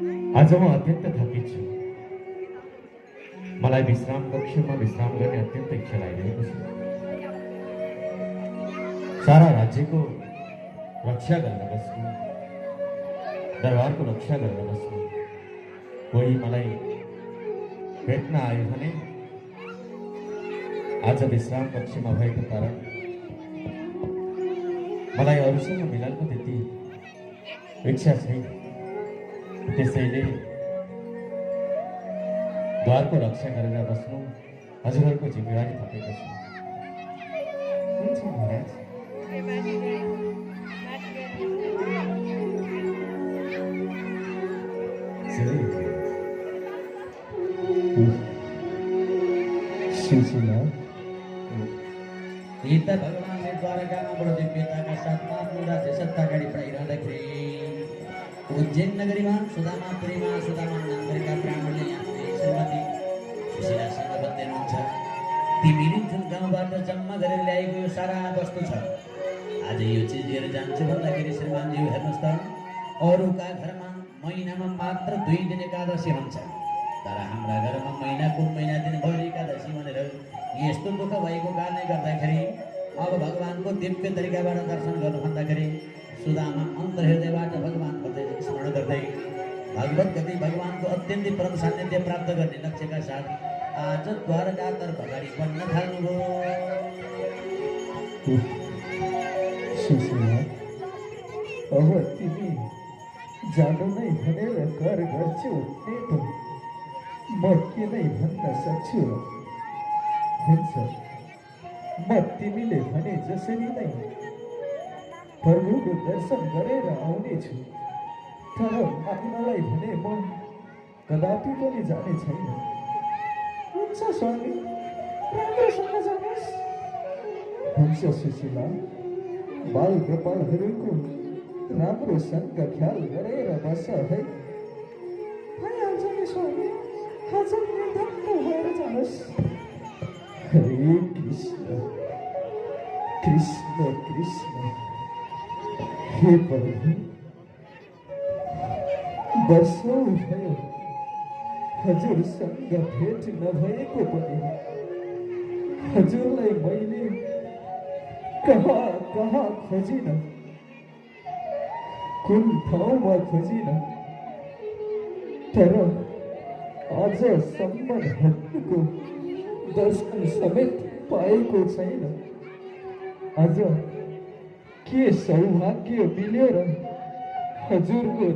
आज म अत्यन्त थकित छु। मलाई विश्राम कक्षमा विश्राम गर्ने अत्यन्त इच्छा लागिरहेको छ। सारा राज्यको रक्षा गर्न बस्नु, दरबारको रक्षा गर्न बस्नु, कोही मलाई भेट्न आयो भने आज विश्राम कक्षमा भएको कारण मलाई अरूसँग मिल्नको त्यति इच्छा छैन। त्यसैले द्वारको रक्षा गरेर बस्नु हजुरहरूको जिम्मेवारी थपेको छु। हुन्छ महाराज। गीता भगवानले द्वारकामा दिव्यताका साथमा आफ्नो राज्य सत्ता अगाडि बढाइरहँदाखेरि उज्जैन नगरीमा सुदामापुरीमा सुदामा नाम गरेका ब्राह्मणले आफ्नै श्रीमती सुशीलासँग भन्दै हुनुहुन्छ, तिमीले जुन गाउँबाट जम्मा गरेर ल्याएको यो सारा वस्तु छ, आज यो चिज लिएर जान्छु भन्दाखेरि श्रीमानज्यू हेर्नुहोस् त, अरूका घरमा महिनामा मात्र 2 दिन एकादशी हुन्छ, तर हाम्रा घरमा महिनाको महिना दिनभरि एकादशी भनेर यस्तो दुःख भएको कारणले गर्दाखेरि अब भगवानको दिव्य तरिकाबाट दर्शन गर्नु भन्दाखेरि सुदामा अन्तर्हृदयबाट भगवानको स्मरण गर्दै भगवत गति भगवानको अत्यन्तै परम सान्निध्य प्राप्त गर्ने लक्ष्यका साथ आज द्वारकातर्फ अगाडि बढ्न थाल्नुभयो। अब तिमी जानु नै भनेर घर गर्छौ नि त म के नै भन्न सक्छु। हुन्छ, म तिमीले भने जसरी नै प्रभुको दर्शन गरेर आउनेछु, तर माग्नलाई भने म कदापि पनि जाने छैन। हुन्छ स्वामी, राम्रोसँग जानुहोस्। हुन्छ सुशीला, बाल गोपालहरूको राम्रोसँग ख्याल गरेर बस है। भइहाल्छ नि स्वामी, आज निर्धक्क भएर जानुहोस्। हरे कृष्ण कृष्ण कृष्ण। हे प्रभु, वर्षौं भयो हजुरसँग भेट नभएको पनि हजुरलाई मैले कहाँ कहाँ खोजिन, कुन ठाउँमा खोजिन, तर आजसम्म हजुरको दर्शन समेत पाएको छैन। आज के सौभाग्य मिलेर हजुरको